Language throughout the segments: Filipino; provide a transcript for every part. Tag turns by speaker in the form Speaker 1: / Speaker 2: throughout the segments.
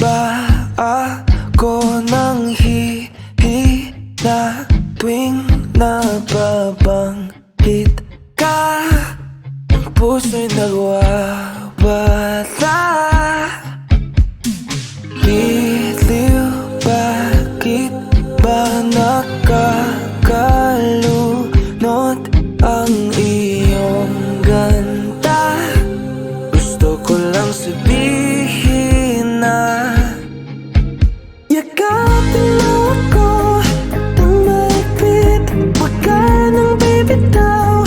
Speaker 1: ba ako nang hihina tuwing nababanggit ka? Ang puso'y nagwawala. Biliw, bakit ba nakakalunod ang iyong ganda? Gusto ko lang sabihin na yakapin mo ako ng mahigpit. Huwag ka nang bibitaw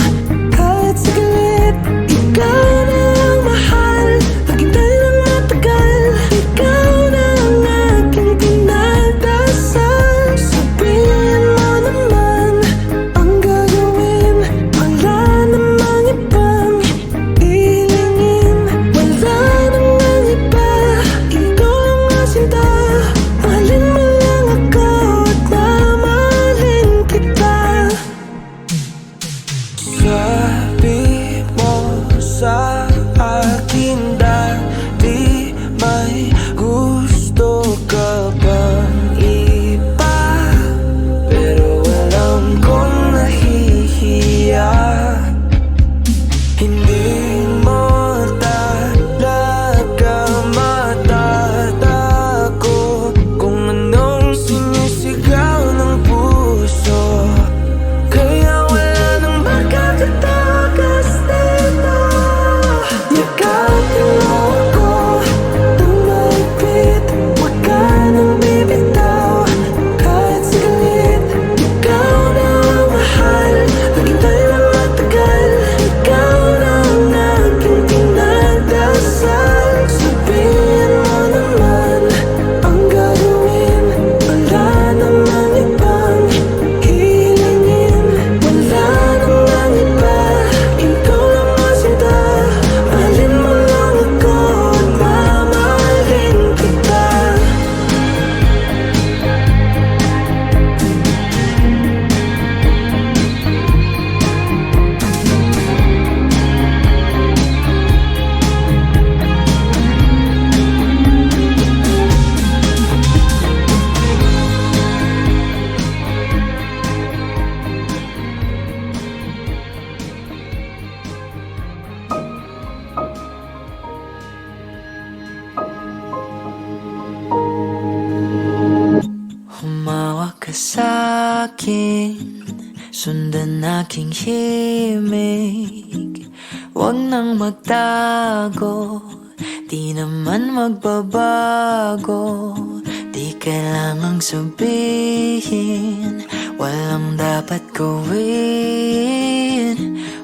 Speaker 1: kahit saglit. Ikaw na ang mahal, maghintay lang matagal. Ikaw na ang aking pinagdasal. Sabihin mo naman ang gagawin. Wala namang ibang ilingin. Wala namang iba, ikaw lang ang sinta. Mahalin mo lang ako at mamahalin kita. Sabi mo sa akin dati may gusto ka bang iba? Pero alam kong nahihiya. Hindi mo talaga matatago kung anong sinisigaw ng puso. Kaya wala nang makakatakas dito. Yakapin mo ako ng mahigpit. Huwag ka nang bibitaw kahit saglit. Ikaw na ang mahal, maghintay lang matagal. Ikaw na ang aking pinagdasal. Sabihin mo naman ang gagawin. Wala namang ibang hilingin. Wala namang iba, ikaw lang ang sinta. Mahalin mo lang ako at mamahalin kita. Humawak ka sa'kin, sundan aking himig. Huwag nang magtago, di naman magbabago. Di kailangang sabihin, walang dapat gawin.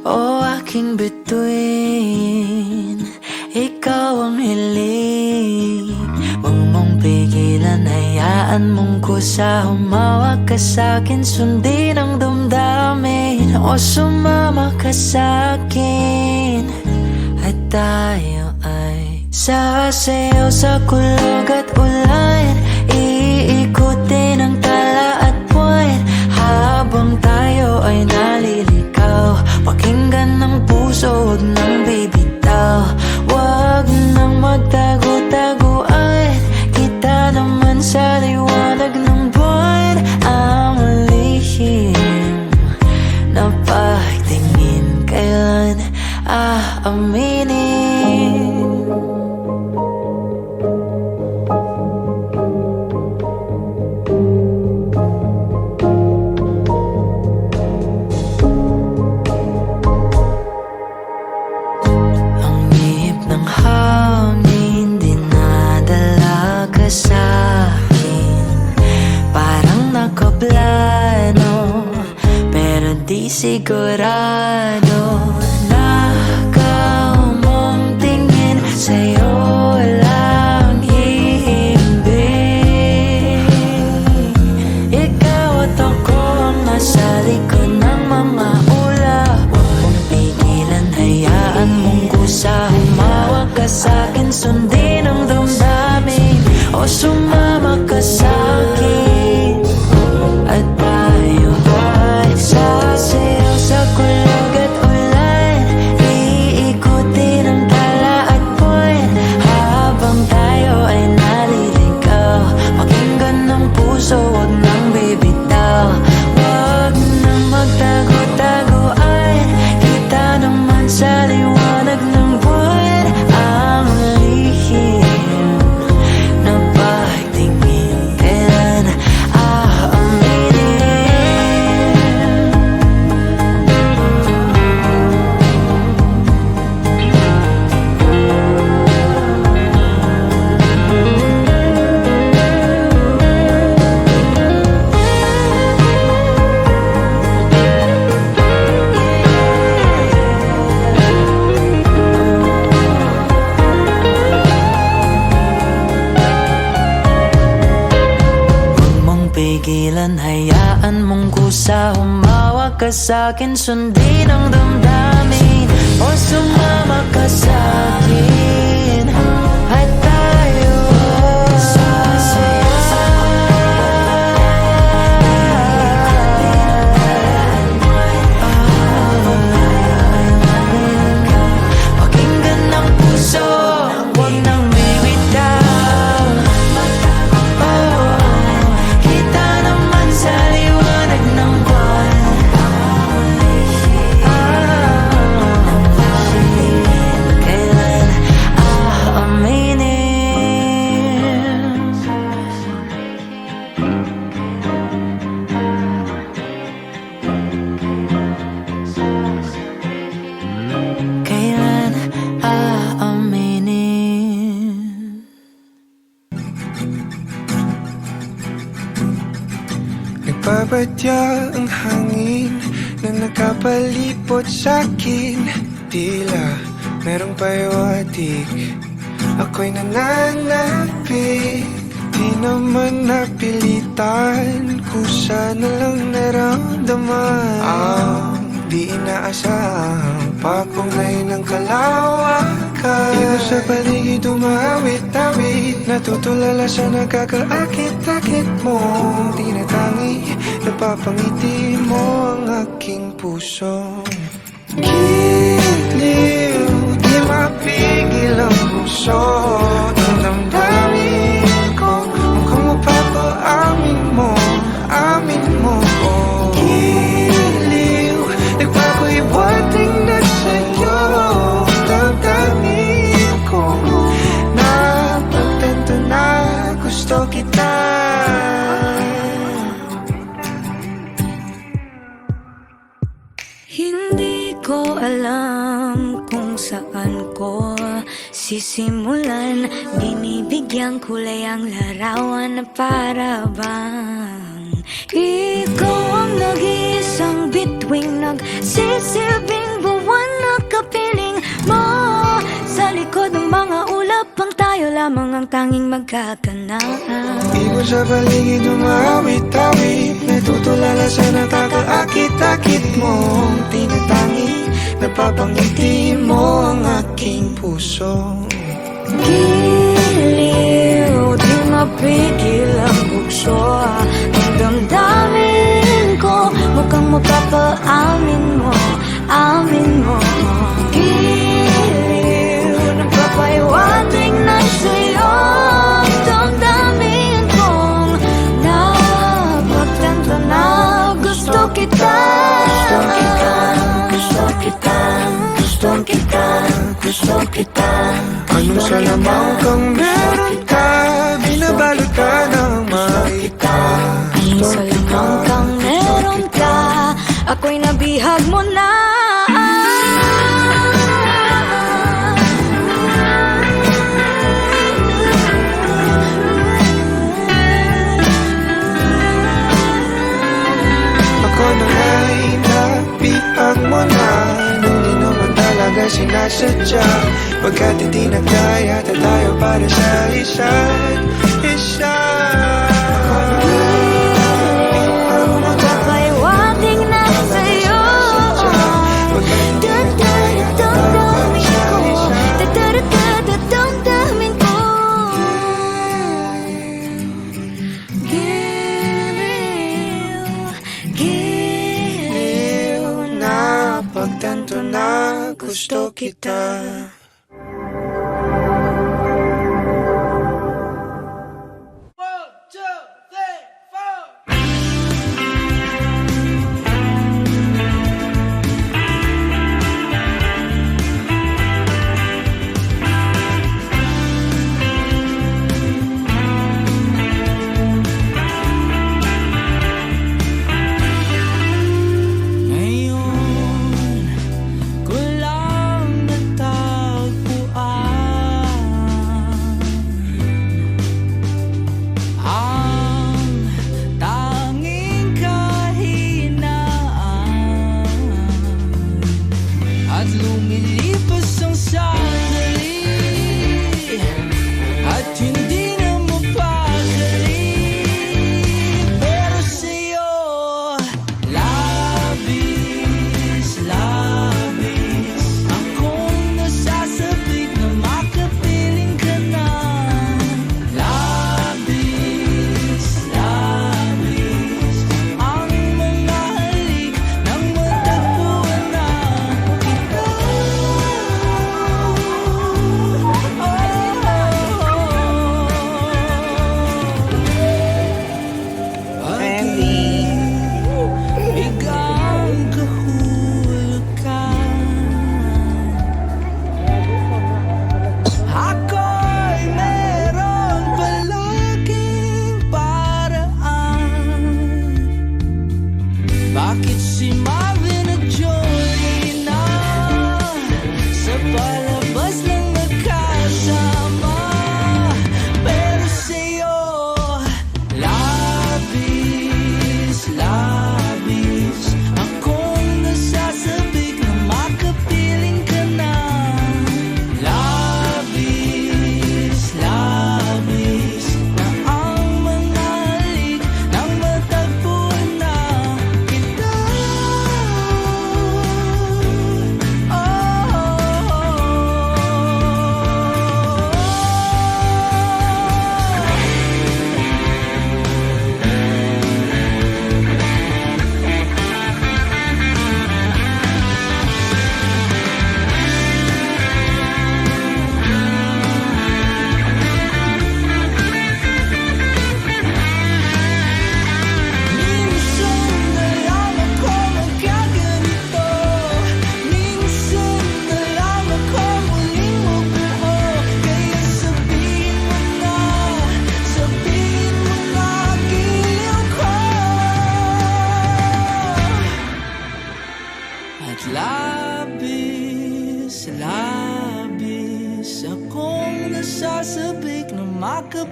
Speaker 1: O aking bituin, ikaw ang hiling. Huwag mong pigilan, hayaan mong kusa. Humawak ka sa'kin, sundin ang damdamin. O sumama ka sa'kin at tayo ay sasayaw sa kulog at ulan. Iikutin ang tala at buwan habang tayo ay naliligaw. Pakinggan ng puso, huwag nang bibitaw. Huwag nang magtago-taguan, kita naman sa liwanag ng buwan. Ang lihim na pagtingin, kailan aaminin? Ang ihip ng hangin dinadala ka sa'kin. Parang nakaplano pero di sigurado. Nakaumong tingin, sa'yo lang hihimbing. Ikaw at ako ang nasa likod ng mga ulap. Huwag mong pigilan, hayaan mong kusa. Humawak ka sa'kin, sundin ang damdamin. O sumama ka sa'kin at tayo ay sasayaw sa kulog at ulan. Iikutin ang tala at buwan habang tayo ay naliligaw. pigilan, hayaan mong kusa. Humawak ka sa'kin, sundin ang damdamin. O sumama ka sa'kin at tayo pakinggan ng puso, huwag nang bibitaw. Kita naman sa liwanag ng buwan. Kailan aaminin? Kailan aaminin?
Speaker 2: Nagbabadya ang hangin na nakapalipot sa'kin. Tila merong payawatig, ako'y nananapit. Di naman napilitan, kusa na lang naramdaman. Ang di inaasahang papunay ng kalawakan. Dito sa paligid umawit-awit, natutulala sa nakakaakit-akit mo. Tinatangi, napapangiti mo ang aking puso. Kitliw, di mapigil ang puso. Ang damdamin ko, mukhang mapapaamin mo, amin mo. Giliw, nagpapahiwating na sa'yo. Damdamin ko, napagtanto na gusto kita.
Speaker 3: Hindi ko alam kung saan ko sisimulan. Binibigyan kulay ang larawan na para bang ikaw ang nag-iisang bituing, nagsisilbing buwan na kapiling mo. Sa likod ng mga ulap, ang tayo lamang ang tanging magkakanaan.
Speaker 2: Ibon sa paligid umawit-awit, natutulala sa nakakaakit-akit mo. Tinatangi, napapangiti mo ang aking puso.
Speaker 3: Giliw, di mapigil ang bukso. Ang damdamin ko, mukhang mapapaamin mo, amin mo. Giliw, nagpapahiwatig na sa'yo. Ang damdamin kong napagtanto na gusto kita. Gusto kita, gusto kita, gusto kita, gusto kita.
Speaker 2: Anong salamang kang meron ka, binabalot ka ng makita.
Speaker 3: Anong salamang kang meron ka, ako'y nabihag mo na.
Speaker 2: Ako na nga'y nabihag mo na, nung di naman talaga sinasadya. Pagkat hindi nagkaya tayo para sa isa't isa. Ako na nga'y
Speaker 3: Papahiwatig na sa'yo. Dadamdamin ko, dadamdamin ko. Giliw, giliw na
Speaker 2: pagtanto na gusto kita.
Speaker 1: Ngayon ko lang natatakot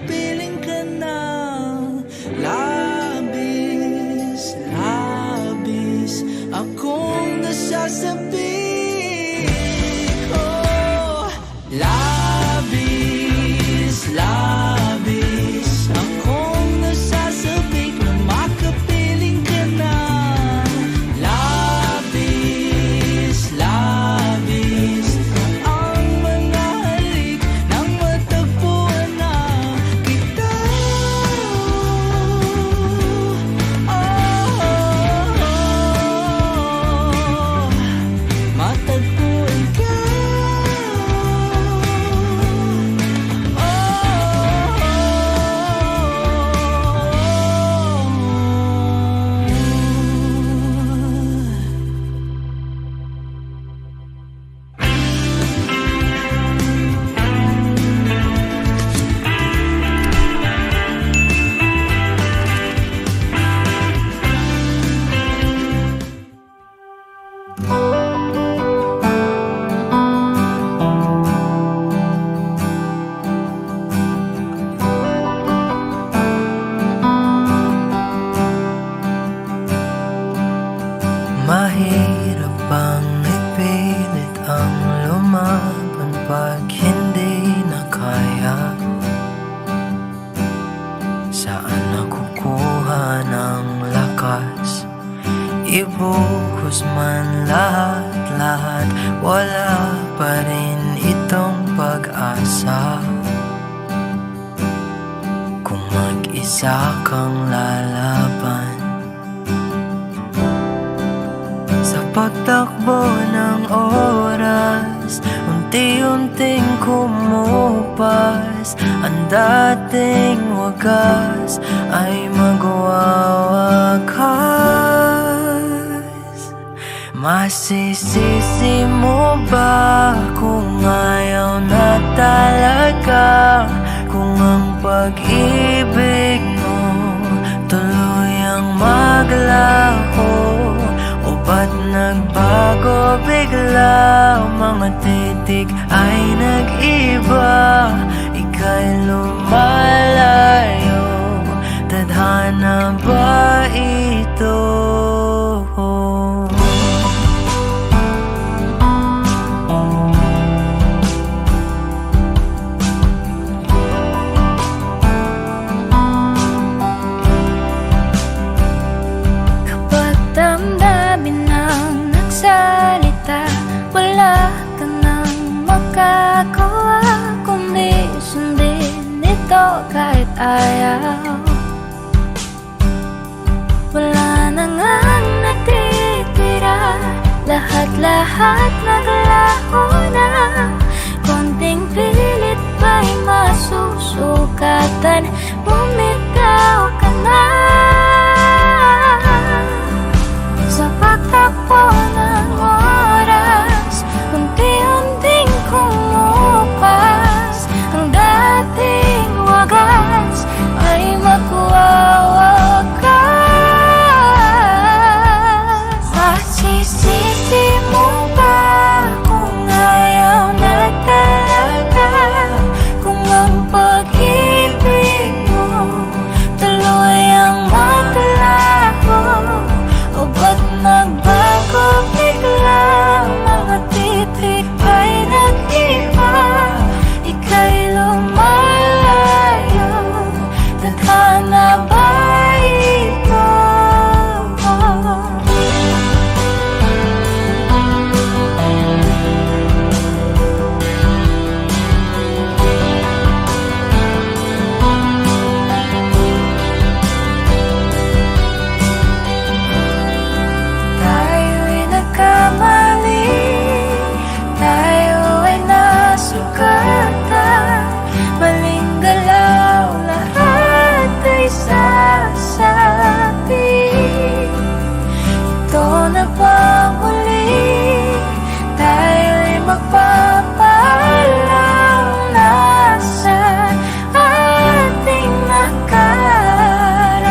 Speaker 1: makapiling ka na. Labis, labis akong nasasabi ko. Labis, labis akong nasasabi na makapiling ka na. Labis, labis ang mga halik nang matagpuan na kita. Matagpuan ka. Mahirap bang ipilit ang lumaban pag hindi na kaya? Saan nakukuha ng lakas? Ibuhos man lahat-lahat, wala pa rin itong pag-asa. Kung mag-isa kang lalaban sa pagtakbo ng oras, unti-unting kumupas. Ang dating wagas ay magwawakas. Masisisi mo ba kung ayaw na talaga? Kung ang pag-ibig mo tuluyang maglaho, o ba't nagbago bigla? Mga titig ay nag-iba, ika'y lumalayo. Tadhana ba ito?
Speaker 3: Kapag damdamin ang nagsalita, wala ka nang makagawa kundi sundin ito kahit ayaw. Wala na ngang natitira, lahat-lahat naglaho na. Konting pilit ba'y masusukatan? Bumitaw ka na. Sa pagtakbo ng oras, unti-unting kumupas. Ang dating wagas ay magwawakas. Masisisi mo ba kung ayaw na talaga? Kung ang pag-ibig mo tuluyang maglaho, o ba't nagbago bigla? Mga titig ay nag-iba, ika'y lumalayo. Tadhana ba ito? Tayo'y nagkamali, tayo ay nasugatan. Maling galaw, lahat ay sasabi. Ito na bang huli? Tayo'y magpapaalam na sa ating nakaraan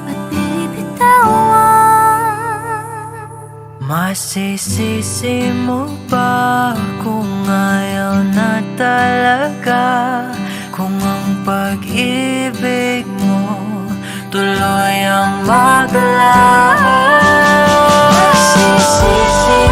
Speaker 3: at bibitawan.
Speaker 1: Masisisi mo ba kung ayaw na talaga kung ang pag-ibig mo tuloy ang maglaho. Magsisisi